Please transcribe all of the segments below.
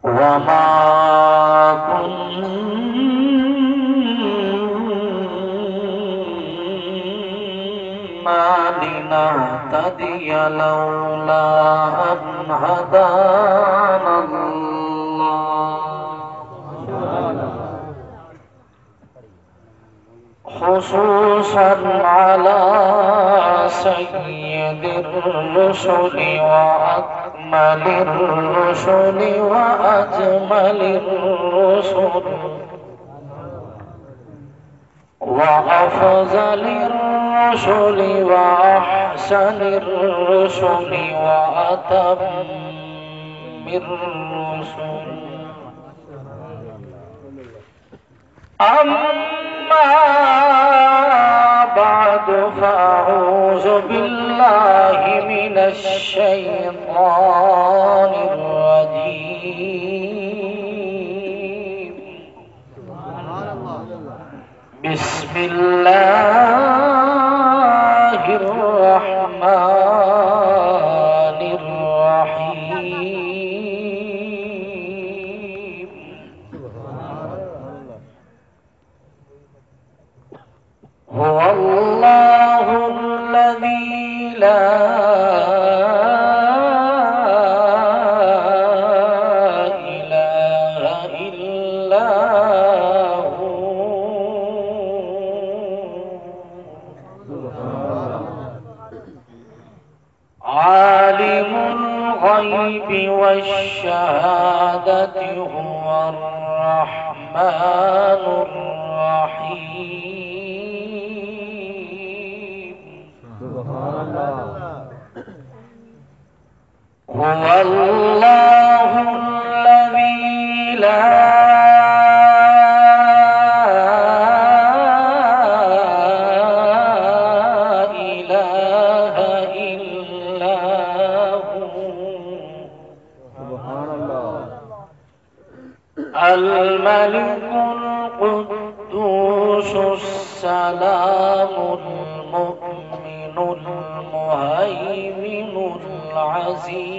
وما كنا لنهتدي لولا أن هدانا خصوصا على سيد الرسل وأكمل الرسل وأجمل الرسل وأفضل الرسل وأحسن الرسل وأتم الرسل أما بعد فأعوذ بالله من الشيطان الرجيم بسم الله الرحمن الرحيم هو الله الذي لا إله إلا هو عالم الغيب والشهادة هو الرحمن الرحيم هو الله الذي لا إله إلا هو الملك القدوس السلام المؤمن المهيمن العزيز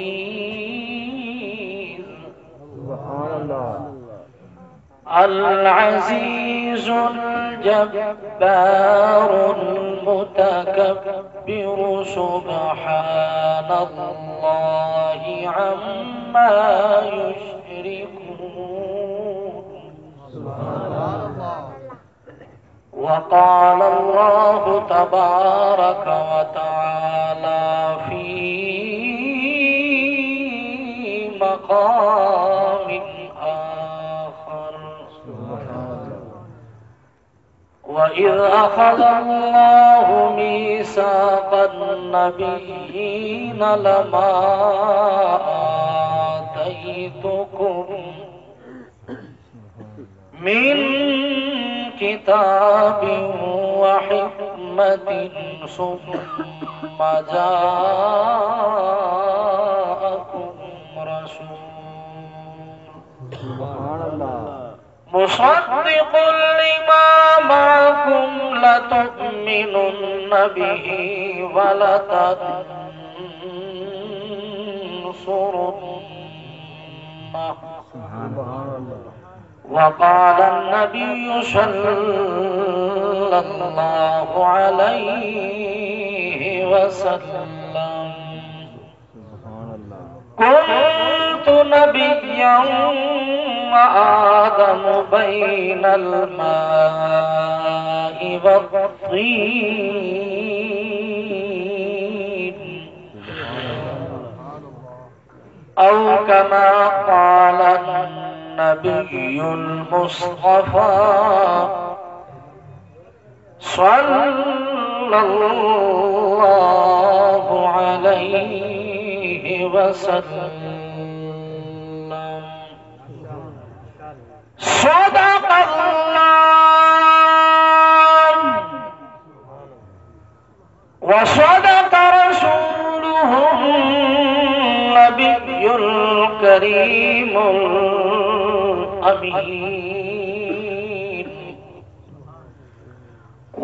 العزيز الجبار المتكبر سبحان الله عما يشركون وقال الله تبارك وتعالى في مقام آخر وإذ أخذ الله ميثاق النبيين لما آتيتكم من كتاب وحكمة ثم جاءكم رسول مصدق لما معكم لتؤمنن به ولتنصرنه وقال النبي صلى الله عليه وسلم كنت نبيا وآدم بين الماء والطين أو كما قال النبي المصطفى صلى الله عليه وسلم صدق الله وصدق رسوله النبي الكريم الأمين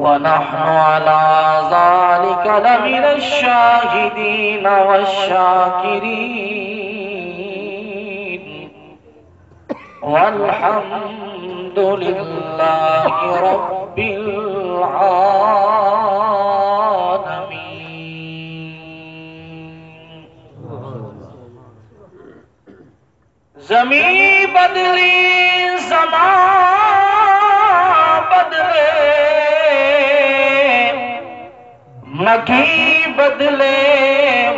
ونحن على ذلك لمن الشاهدين والشاكرين والحمد لله رب العالمين. زمین بدلی زمان بدلے مکی بدلے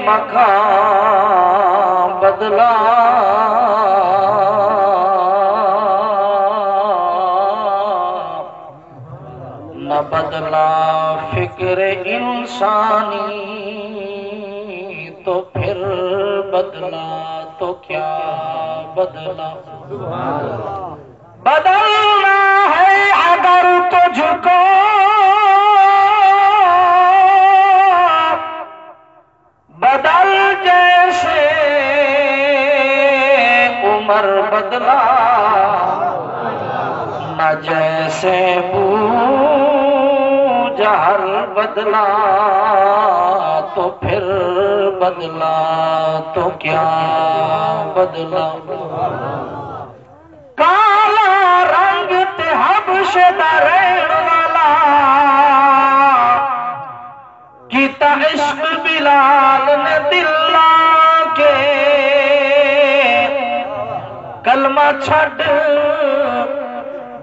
مکان بدلا نہ بدلا فکر انسانی تو پھر بدلا تو کیا بدلا. بدلنا ہے اگر تجھ کو بدل جیسے عمر بدلا نہ جیسے بو جہر بدلا تو پھر بدلا تو کیا بدلا. کالا رنگ تے حبش دا رہن والا کیتا عشق بلال نے دل لا کے کلمہ چھڈ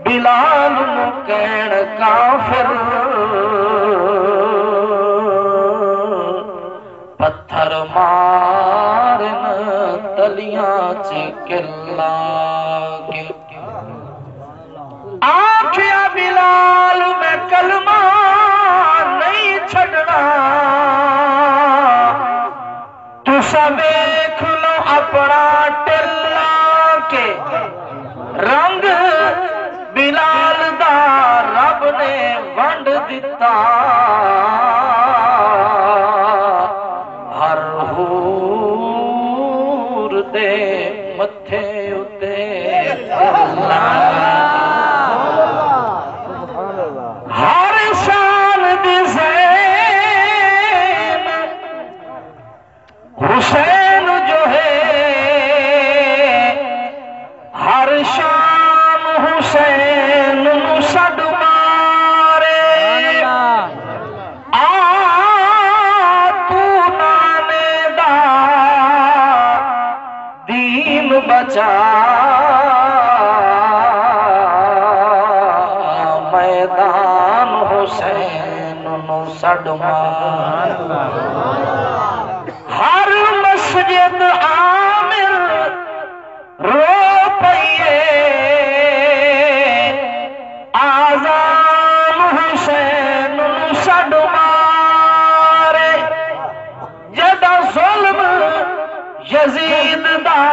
بلال نو کہن کافر پتھر مارن تلیاں چکلا کے. آکھیا بلال میں کلمہ نہیں چھڑنا تسا ویکھ لو اپنا ٹلا کے رنگ بلال دا رب نے ونڈ دتا ہر حور دے متھے اتے ہر شان دی زین حسین جو ہے ہر شان حسین نو سڈ مارے تو نانے دا دین بچا میدان حسین نو سڈ مار. ہر مسجد عامر رو پئیے آذان حسین نو سڈ مارے جدا ظلم یزید دا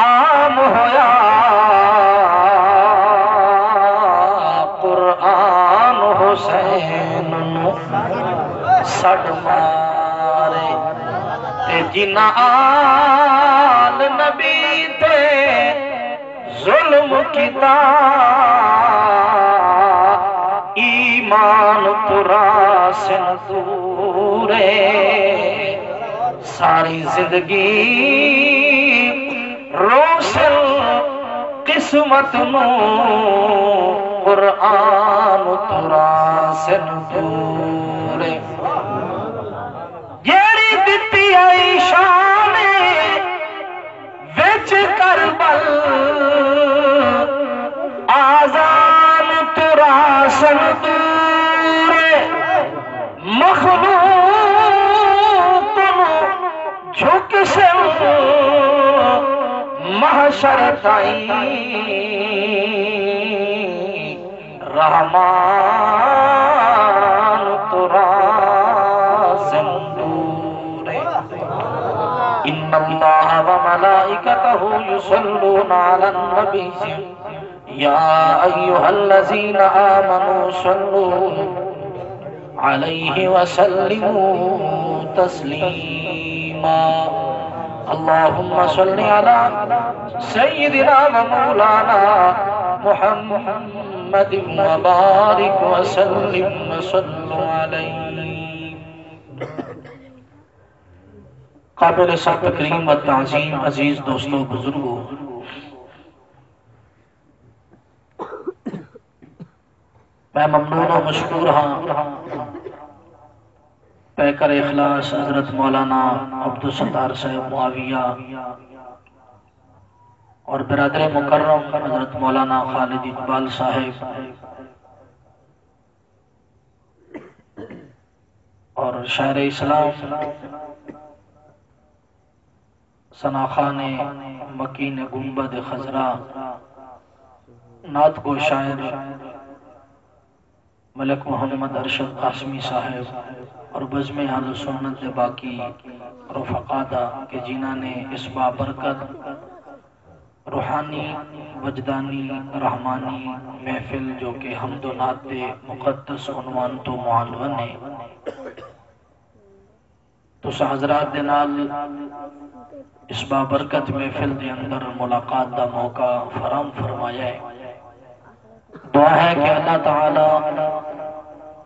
عام ہویا قرآن حسین نو سڈ مارے تے جنہ آل نبی تے ظلم کیتا ایمان پورا سندورے ساری زندگی روشن قسمت نو قرآن تورا سندورے جیڑی دتی آئی شان وچ کربل آزان تورا سندورے مخلوق جھک سے محشر تائیں رحمان تورا سندورے. ان اللہ وملائکتہ یصلون علی النبی یا ایھا الذین آمنوا صلوا علیہ وسلموا تسلیما. اللہم صلی علی سیدنا و مولانا محمد محمد وبارك وسلم وصلوا عليه. قابل سر تکریم و تعظیم عزیز دوستوں بزرگوں، میں ممنون و مشکور ہاں پیکر اخلاص حضرت مولانا عبدالستار صاحب معاویہ اور برادر مکرم حضرت مولانا خالد اقبال صاحب اور شاعر اسلام ثناخان مکین گنبد خضرا نعت گو شاعر ملک محمد ارشد قاسمی صاحب اور بزم اہل سنت باقی رفقادہ کہ جنہوں نے اس بابرکت روحانی وجدانی رحمانی محفل جو کہ حمد و نعت مقدس عنوان تو معلوم ہے تو حضرات دے نال اس بابرکت محفل دے اندر ملاقات دا موقع فراہم فرمایا ہے. دعا ہے کہ اللہ تعالی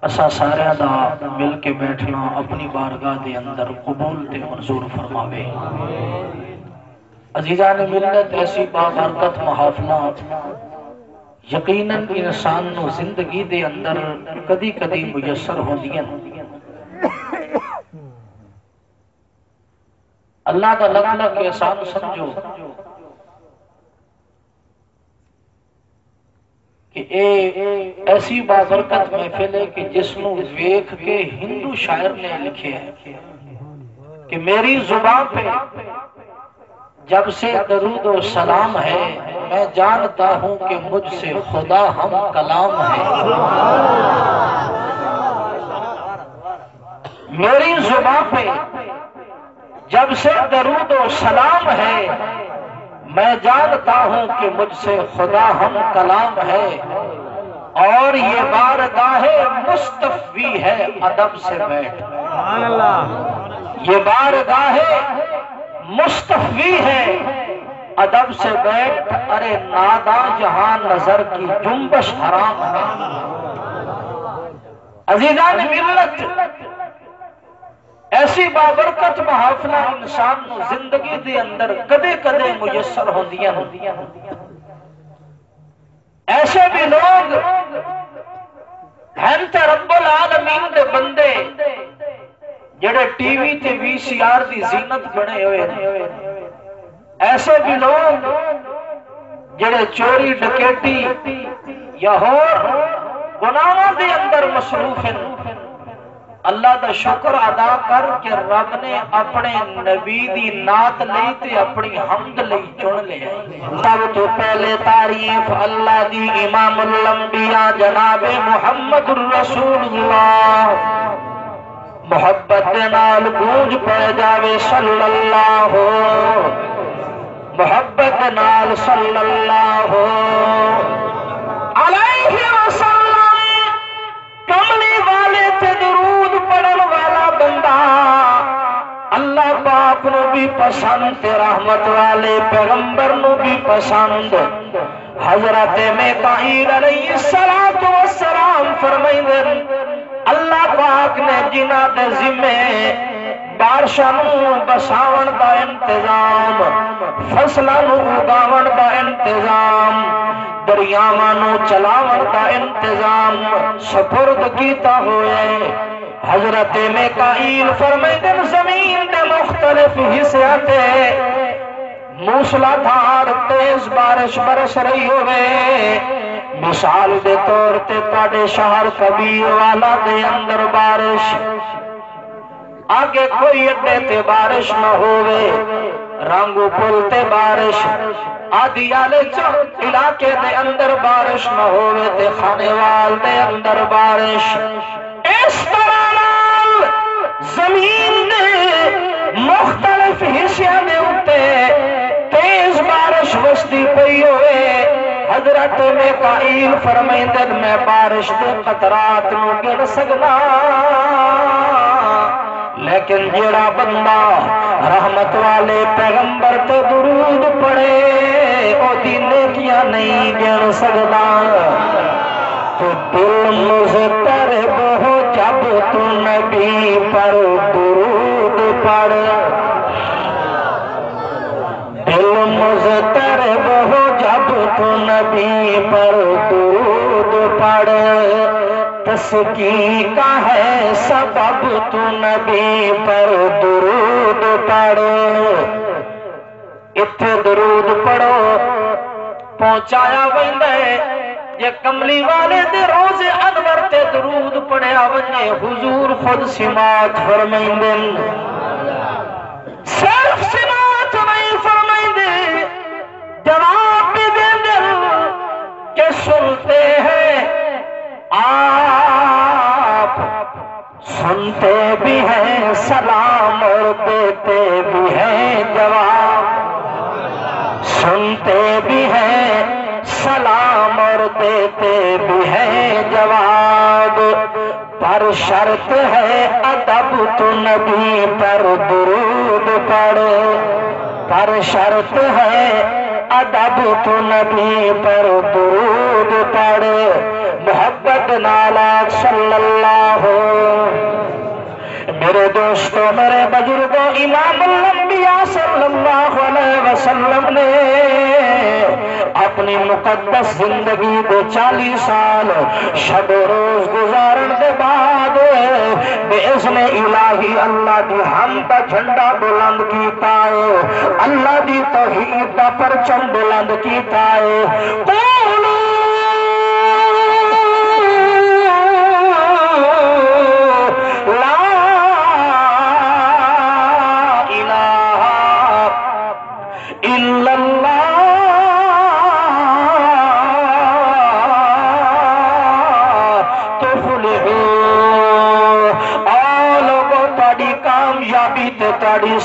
اسا سارے دا مل کے بیٹھنا اپنی بارگاہ دے اندر قبول تے منظور فرماوے. عزیزان ملت ایسی بابرکت محافلات یقیناً انسان نو زندگی دے اندر کدی کدی میسر ہوندیاں. اللہ کا لگ لگ کے احسان سمجھو کہ ایسی بابرکت محفل ہے کہ جس نو ویکھ کے ہندو شاعر نے لکھے ہے کہ میری زبان پہ جب سے درود و سلام ہے میں جانتا ہوں کہ مجھ سے خدا ہم کلام ہے. میری زبان پہ جب سے درود و سلام ہے میں جانتا ہوں کہ مجھ سے خدا ہم کلام ہے. اور یہ بارگاہ مستفی ہے ادب سے بیٹھ. یہ بارگاہ مستفی ہے ادب سے بیٹھ. ارے ناداں جہاں نظر کی جنبش حرام ہے. عزیزان ملت ایسی بابرکت محافلہ انسان نو زندگی دے اندر کدے کدے میسر ہوندیاں. ایسے بھی لوگ ہیں تے رب العالمین دے بندے جڑے ٹی وی تے وی سی آر دی زینت بنے ہوئے ہیں. ایسے بھی لوگ جڑے چوری ڈکیٹی یا ہور گناہوں دے اندر مصروف ہیں. اللہ دا شکر ادا کر کہ رب نے اپنے نبی دی نعت لئی تے اپنی حمد لئی چن لیا. سب تو پہلے تعریف اللہ دی امام الانبیاء جناب محمد الرسول اللہ. محبت دے نال گونج پہ جاوے صلی اللہ محبت دے نال صلی اللہ علیہ وسلم. کملی والے تے درود پڑھن والا بندہ اللہ پاک نو بھی پسند تے رحمت والے پیغمبر نو بھی پسند. حضرت میکائیل علیہ السلام فرمائندے اللہ پاک نے جنہ دے ذمے بارشاں نو بساون دا انتظام فصلاں نو اگاون دا انتظام دریاواں نو چلاون دا انتظام سپرد کیتا ہوئے. حضرت میکائیل فرمائندے زمین دے مختلف حصے تے موسلا دھار تیز بارش برس رہی ہوئے. مثال دے طور تے تاڑے شہر کبیر والا دے اندر بارش آگے کوئی اڈے تے بارش نہ ہوئے. رنگو پل تے بارش آدھی آلے علاقے دے اندر بارش نہ ہوئے تے خانے وال دے اندر بارش. اس طرح زمین دے مختلف حصے دے اتے تیز بارش وستی پئی ہوئے. حضرت میکائیل فرمائندے میں بارش دے قطرات نو گن سکنا لیکن جڑا بندہ رحمت والے پیغمبر تے درود پڑھے او دی نیکیاں نہیں گن سکدا. تو دل مضطرب ہو جب تو نبی پر درود پڑھ، دل مضطرب ہو جب تو نبی پر درود پڑھ، تسکین کا ہے سبب تو نبی پر درود پڑھ۔ اتھے درود پڑھو پہنچایا ویندے، یہ کملی والے دے روز انور تے درود پڑھیا ونے، حضور خود سماعت فرمائندے، صرف سماعت نہیں فرمائندے، جواب بھی دے دل کہ سنتے ہیں آپ، سنتے بھی ہیں سلام اور دیتے بھی ہیں جواب، سنتے بھی ہیں سلام اور دیتے بھی ہیں جواب، پر شرط ہے ادب تو نبی پر درود پڑھ، پر شرط ہے ادب تو نبی پر درود پڑھ، محبت نالات صلی اللہ۔ میرے دوستو، میرے بزرگوں، امام الانبیاء صلی اللہ علیہ وسلم نے اپنی مقدس زندگی دے 40 سال شب و روز گزارن دے بعد باذن الہی اللہ دی حمد دا جھنڈا بلند کیتا ہے، اللہ دی توحید دا پرچم بلند کیتا ہے۔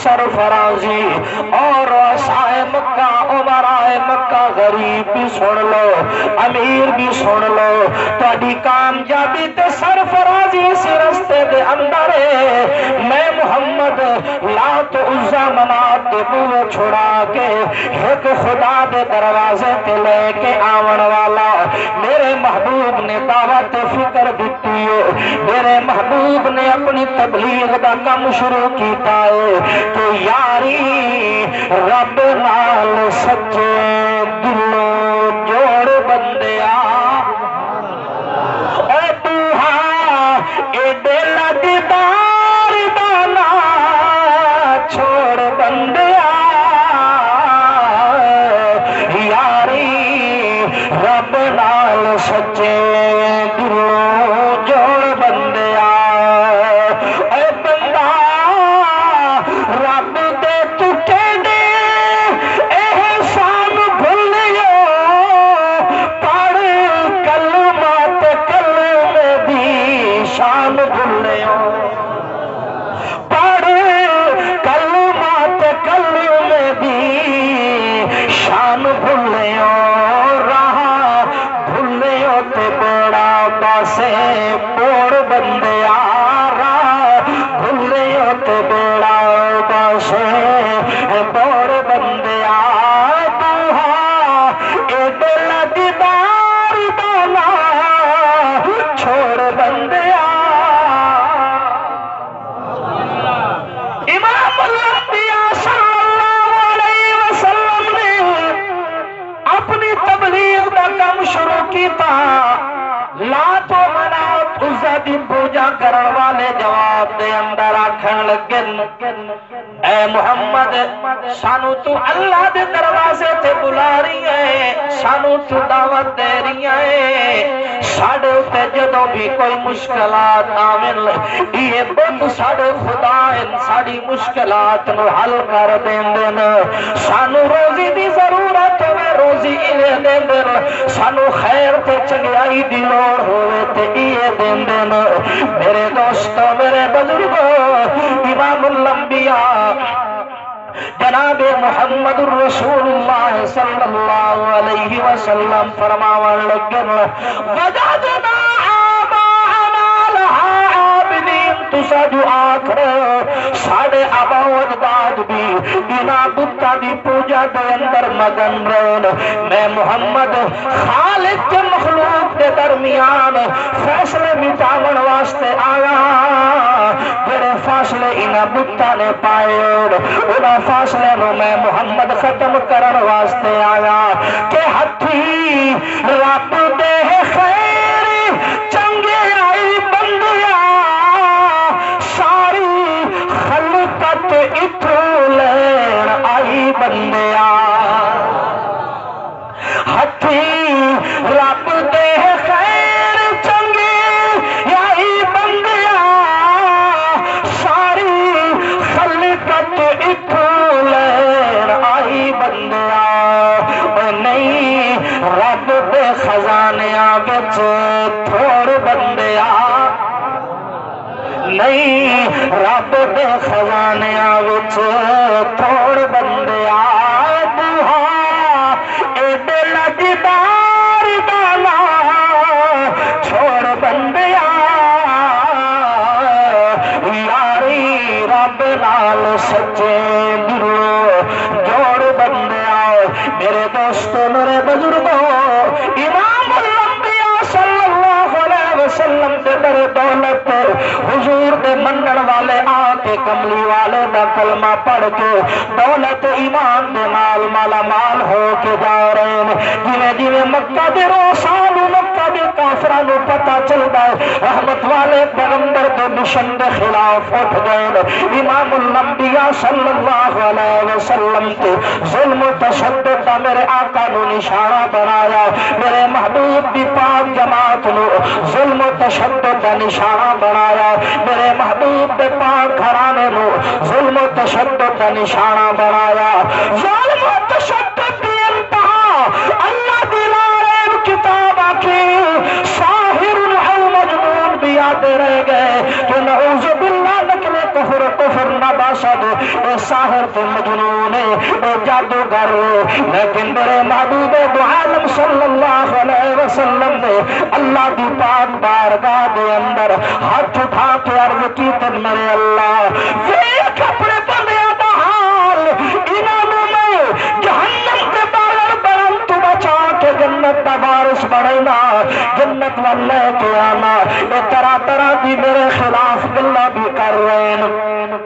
سرفرازی اور رؤسائے مکہ، عمرائے مکہ، غریب بھی سن لو، امیر بھی سن لو، تہاڈی کامیابی تے سرفرازی اس رستے دے اندر ہے۔ میں محمد لات عزا منات دے بوئے چھڑا کے ایک خدا دے دروازے تے لے کے آون والا میرے محبوب نے دعوت فکر دیتی ہے، میرے محبوب نے اپنی تبلیغ دا کم شروع کیتا ہے کہ یاری رب نال سچے دلوں جوڑ بندیا، اے دوہا ایڈے لگدار دانا چھوڑ بندیا، یاری رب نال سچے دلوں جوڑ بندیا، اے بندہ رب دے ٹوٹے دے احسان بھولیو، پڑھ کلمات کلمے دی شان بھولیو، پڑھ کلمات کلمے دی شان بھولیو، راہ بھولیو تے بڑا پاسے موڑ بندیا، راہ بھولیو تے بڑا بور بندیا، دوہا ایڈے لگدار دانا چھوڑ بندیا۔ امام الانبیاء صلی اللہ علیہ وسلم نے اپنی تبلیغ کا کام شروع کیتا، لات و منات عزا دی پوجا کرن والے جواب دے اندر آکھن لگن، اے محمد سانو تو اللہ دے دروازے تے بلا رہی ہے، سانو تو دعوت دے رہی ہے، ساڑے تے جدو بھی کوئی مشکلات آمن یہ بند ساڑے خدا ان ساڑی مشکلات نو حل کر دین دین، سانو روزی دی ضرورت ہوئے روزی انہیں دین دین، سانو خیر تے چنگیائی دی لوڑ ہوئے تے یہ دین دین۔ میرے دوستو، میرے بزرگوں، امام الانبیاء جناب محمد الرسول اللہ صلی اللہ علیہ وسلم فرماون لگن، وجدنا آباءنا لها عابدین، تسا جو آخر ساڑے آبا و اجداد بھی بنا بتا دی پوجا دے اندر مگن رہن میں محمد خالق کے مخلوق کے درمیان فیصلے مٹاون واسطے آیا بڑے فاصلے انہاں بتا نے پائے انہاں فاصلے نو میں محمد ختم کرن واسطے آیا کہ ہتھی رب دے خیر چنگے آئی بندیا ساری خلقت اتھو لین آئی بندیا ہتھی رب دے خیر چنگے آئی بندیا ساری خلقت اتھو لین آئی بندیا نہیں رب دے خزانیاں بچ تھوڑ بندیا نہیں رب دے خزانیاں بچ تھوڑ بندیا بوہا ایڈے لجدار دانا چھوڑ بندیا یاری رب نال سچے دلو جوڑ بندیا میرے دوستو میرے بزرگوں امام الانبیاء صلی اللہ علیہ وسلم دے در دولت حضور دے منن والے آتے کملی والے دا کلمہ پڑھ کے دولت ایمان دے مال مالا مال ہو کے جا رہے ہیں جنہیں جنہیں مکہ دے روسان مکہ دے کافرانو پتہ چل گئے رحمت والے پیغمبر دے مشن دے خلاف اٹھ گئے امام الانبیاء صلی اللہ علیہ وسلم کے ظلم و تشدد دا میرے آقا نو نشانہ بنایا میرے محبوب بھی پاک جماعت نو ظلم و تشدد دا نشانہ بنایا میرے محبوب دے پاک گھرانے نو ظلم و تشدد دا نشانہ بنایا ظلم و تشدد دی انتہا اللہ دلارے کتاب آکھی ساحر او مجنون بھی آتے رہ گئے کہ نعوذ باللہ نکلے کفر نباشد اے ساحر تے مجنون اے جادوگر لیکن میرے محبوب دو عالم صلی اللہ علیہ وسلم نے اللہ دی پاک بارگاہ دے اندر ہاتھ اٹھا کے عرض کی تن میرے اللہ ویک اپنے بندیاں دا حال انہوں میں جہنم کے بارر برن تو بچا کے جنت دا بارش بڑھنا جنت واللہ کے آنا اے طرح طرح دی میرے خلاف گلہ بھی کر رہے ہیں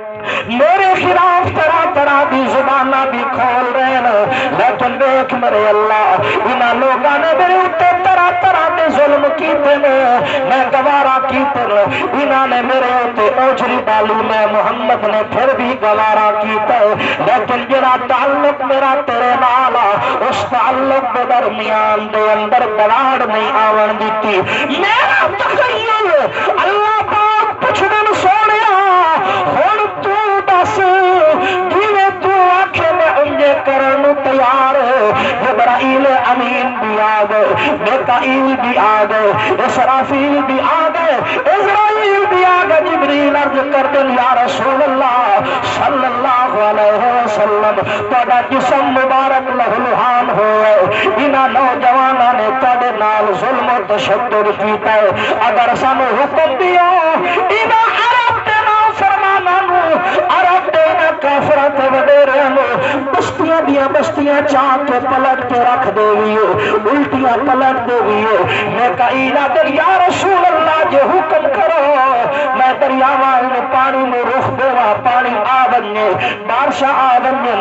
میرے خلاف طرح طرح دی زبانہ بھی کھول رہے ہیں لیکن دیکھ میرے اللہ انہاں لوگاں نے میرے اتے طرح طرح دے ظلم کیتے میں گوارا کیتے انہاں نے میرے اتے اوجری ڈالی میں محمد نے پھر بھی گوارا کیتے لیکن جنا تعلق میرا تیرے نالا اس تعلق دے درمیان دے اندر دراڑ نہیں آون دیتی میرا تخیل اللہ پاک پچھڑن سونیا ہن تو دس جویں تو آکھے میں انجے کرن تیار جبرائیل امین بھی آ گئے میکائیل بھی آ گئے اسرافیل بھی آ گئے اسرائیل بھی آ گئے جبریل عرض کر دن یا رسول اللہ صلی اللہ علیہ وسلم تہاڈا جسم مبارک لہلوہان ہوئے انہاں نوجواناں نے تہاڈے نال ظلم و تشدد کیتا ہے اگر سانو حکم دیو انہاں عرب دے فرمانا نو عرب دینا کافرات وڈیرے نو بستیاں دیاں بستیاں چاک کے پلٹ کے رکھ دے ہوئے الٹیاں پلٹ دے ہوئے میں کہیلا در یا رسول اللہ جو حکم کرو میں دریاوان میں پانی میں رخ دیوا پانی آبننے بارشاہ آبننے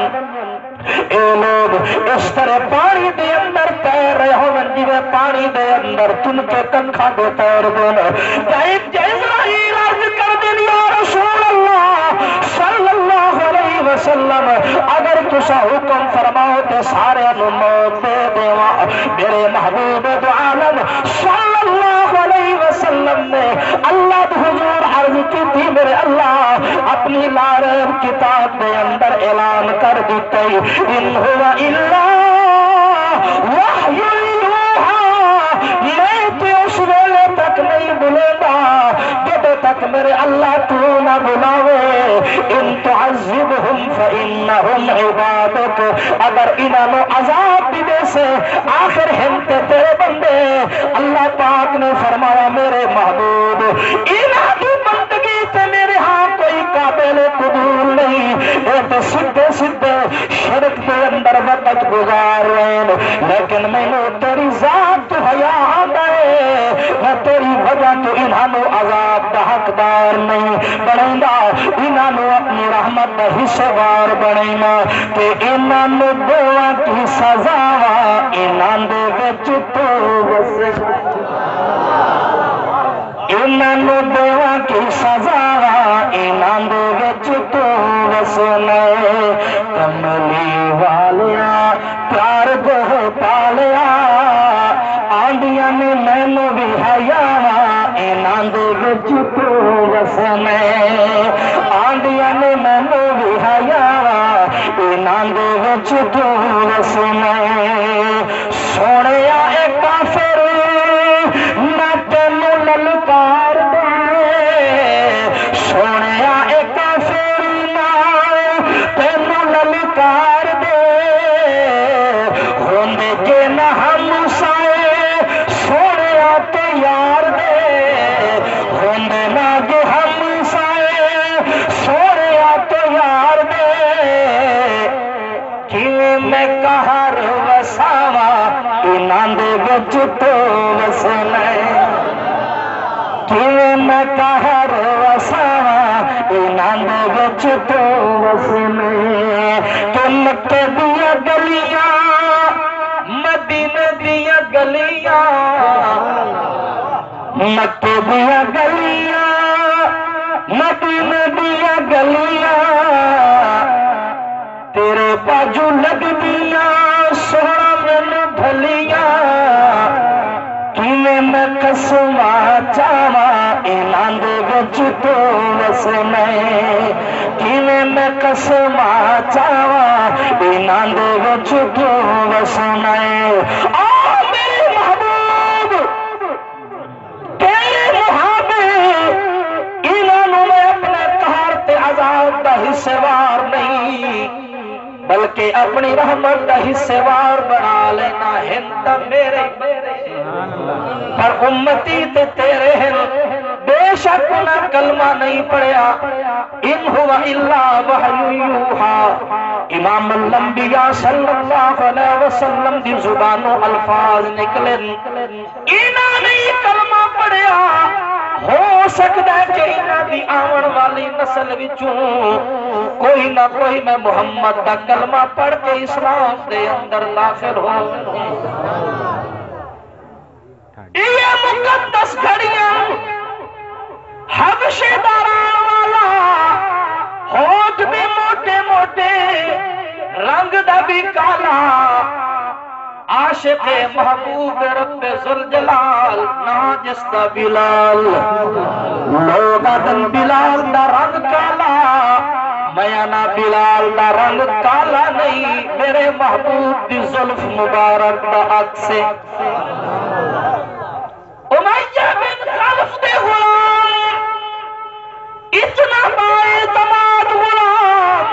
اے لوگ اس طرح پانی دے اندر تیر رہے ہو جویں پانی دے اندر تم کے کنکھا دے تیر دینا جائب جزرائیل عرض کر دیں یا رسول اللہ صلی اللہ علیہ وسلم اگر تسا حکم فرماؤ تے سارے نو موت دے دیوا میرے محبوب دو عالم صلی اللہ علیہ وسلم نے اللہ حضور عرض کی تھی میرے اللہ اپنی لارب کتاب دے اندر اعلان کر دیتے ان ہوا الا وحی یوحا میں تے اس ویلے تک نہیں بھولے گا جب تک میرے اللہ تو نہ بلاوے ان تعذبہم فإنہم عبادک اگر انہوں عذاب بھی دے سے آخر ہمتے تیرے بندے اللہ پاک نے فرمایا میرے محبوب انہوں کی بندگی تے تے سدھے سدھے شرک دے اندر وقت گزار رہے ہیں، لیکن مینوں تیری ذات تو حیا آندا ہے، میں تیری وجہ تو انہاں نوں عذاب دا حقدار نہیں بنائندا، انہاں نوں اپنی رحمت دا حصہ دار بنائنا کہ انہاں نوں دوواں کی سزا انہاں دے وچ تو وسے، انہاں نوں دوواں کی سزا انہاں دے وچ تو وسنا، کملی والیا پیار دو پالیا آندیاں نے مینوں بھی حیا انہاں دے وچ تو وسنا، آندیاں نے مینوں بھی حیا انہاں دے وچ تو وسنا، سونیا اے کافر نہ تینوں للکار دے، سونیا اے کافر نہ تینوں للکار دے، ہوندے جے نہ ہم سائے سونیا تے یار دے، ہوندے نہ جے ہم سائے سونیا تے یار دے، کیویں میں قہر وساواں انہاں دے وچ تو وسنا، کیویں میں قہر وساواں انہاں دے وچ تو وسنا، کہ مکے دیاں گلیاں مدینے دیاں گلیاں، مکے دیاں گلیاں مدینے دیاں گلیاں تیرے باجو لگدیاں سونا مینوں بھلیاں، کیویں میں قسماں چاواں انہاں دے وچ تو وسنا، کیویں میں قسماں چاواں انہاں دے وچ تو وسنا، آ میرے محبوب تیرے محابے انہاں نوں میں اپنے قہر تے عذاب دا حصے وار نہیں بلکہ اپنی رحمت دا حصے وار بنا لینا، ہند میرے پر امتی تے تیرے ہیں، بے شک نہ کلمہ نہیں پڑھیا، ان ہوا الا وحی یوحا، امام الانبیاء صلی اللہ علیہ وسلم دی زبانوں الفاظ نکلے، انہاں نہیں کلمہ پڑھیا، ہو سکتا ہے کہ انہاں دی آون والی نسل وچوں کوئی نہ کوئی میں محمد دا کلمہ پڑھ کے اسلام دے اندر داخل ہو، یہ مقدس گھڑیاں حبشے داران والا ہوٹ بھی موٹے موٹے رنگ دا بھی کالا، عاشق محبوب رب ذوالجلال نا جس دا بلال، لوگ آدن بلال دا رنگ کالا، میں نا بلال دا رنگ کالا نہیں، میرے محبوب دی زلف مبارک دا عکس امیہ بن خلف دے غلام، اتنا باعتماد غلام،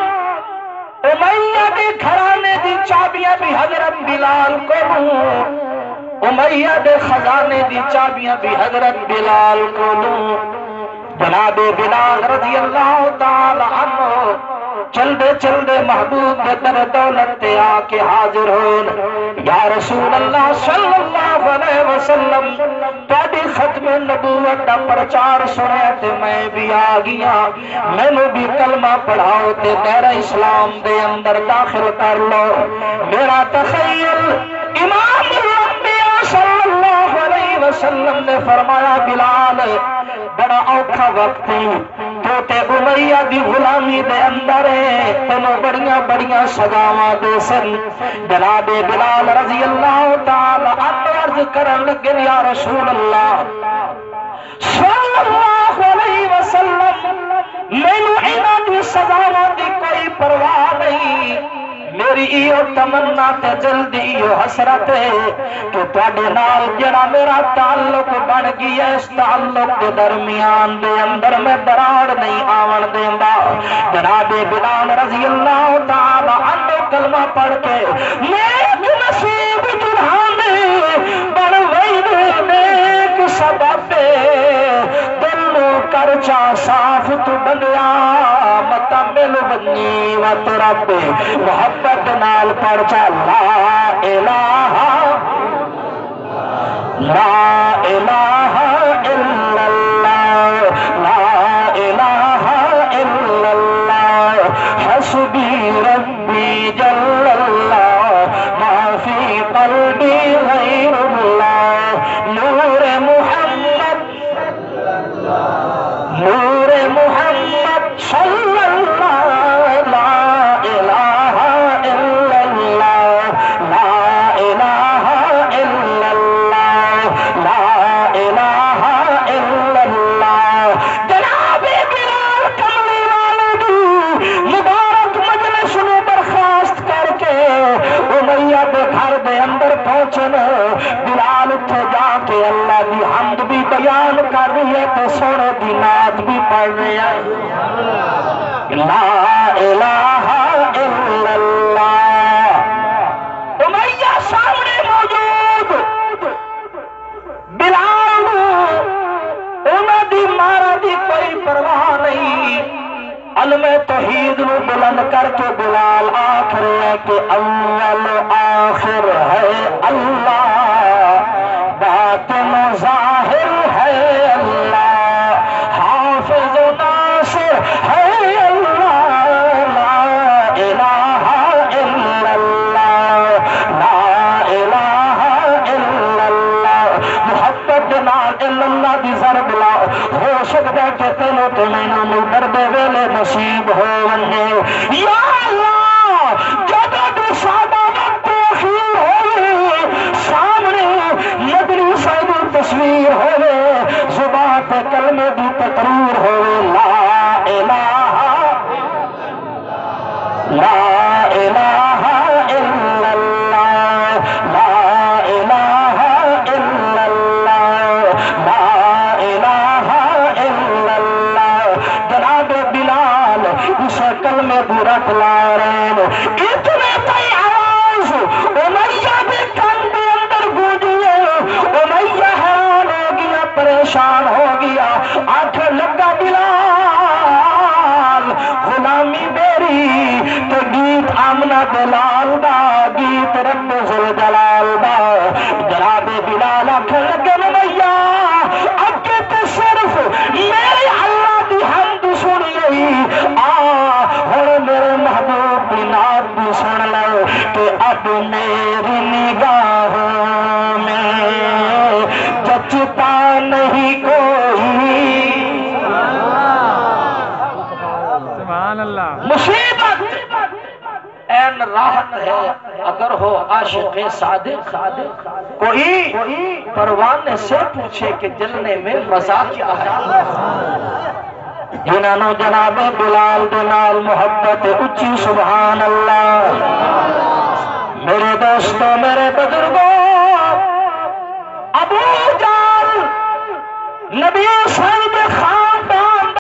امیہ دے گھرانے دی چابیاں بھی حضرت بلال کو دوں، امیہ دے خزانے دی چابیاں بھی حضرت بلال کو دوں، جناب بلال رضی اللہ تعالی عنہ چلدے چلدے محبوب کے در دولت تے آکے حاضر ہون، یا رسول اللہ صلی اللہ علیہ وسلم تاڑی ختم نبوت دا پرچار سنے تے میں بھی آگیا، میں نے بھی کلمہ پڑھاؤ تے میرا اسلام دے اندر داخل کر لو، میرا تخیل امام الانبیاء صلی اللہ علیہ وسلم نے فرمایا بلال بڑا اوکھا وقت تو تے امیہ دی غلامی دے اندر ہے، تنوں بڑیاں بڑیاں سزاواں دے سن، جناب بلال رضی اللہ تعالی عنہ عرض کرن لگے یا رسول اللہ صلی اللہ علیہ وسلم، مینوں انہاں دی سزاواں دی کوئی پرواہ نہیں، میری ایو تمنا تے جلدی ایو حسرت ہے کہ تواڈے نال جڑا میرا تعلق بن گیا اس تعلق دے درمیان دے اندر میں دراڑ نہیں آون دیندا، جناب بلال رضی اللہ تعالی عنہ کلمہ پڑھ کے نیک نصیب دلہانے بن وئی نیک سبب دل کر چا صاف تو بنیا متا مل بنی وت رب محبت نال پڑھ چا لا الہ الا اللہ لا الہ الا اللہ حسبی ربی جل اللہ ما فی قلبی غیر اللہ نور محمد صلی اللہ لا الہ الا اللہ لا الہ الا اللہ لا الہ الا اللہ جناب بلال کملی والے دی مبارک مجلس نو برخاست کر کے امیہ دے گھر دے اندر پہنچن بلال اتھے جا کے اللہ دی حمد بھی بیان کر رہی ہے تو سونے دی نعت بھی پڑھ رہی ہے لا الہ الا اللہ امیہ سامنے موجود بلال انہاں دی مارا دی کوئی پرواہ نہیں علم توحید نو بلند کر کے بلال آخر ہے کہ اول آخر ہے اللہ باطن ظاہر ہے اللہ حافظ و ناصر ہے اللہ لا الہ الا اللہ لا الہ الا اللہ محبت نال اللہ دی ضرب لا ہو سکتا کہ تینوں تو مینوں نو ڈردے ویلے نصیب ہو ونجے یا اللہ جدوں تو ساڈا وقت اخیر ہوئے سامنے مدنی صاحب تصویر ہوئے زبان تے کلمے دی تقریر ہوئے لا الہ الا اللہ لا الہ الا اللہ لا الہ الا اللہ جناب بلال اس کلمے دی رکھ لا رہے ہیں اتنے تی آواز امیہ دے کن دے اندر گونجی ہے امیہ حیران ہو گیا پریشان ہو گیا آنکھ لگا بلال غلامی میری تو گیت آمنہ دلال دا گیت رب ذوالجلال دا جناب بلال آنکھ لگے امیہ اگے تو صرف میرے اللہ دی حمد سنی ہن میرے محبوب دی نعت بھی سن لو کہ اب میری نگاہوں میں جچتا نہیں کوئی سبحان اللہ مصیبت این راحت ہے اگر ہو عاشق صادق کوئی پروانے سے پوچھے کہ جلنے میں مزہ کیا ہے جنہوں جناب بلال دنال محبت اچھی سبحان اللہ میرے دوستوں میرے بزرگوں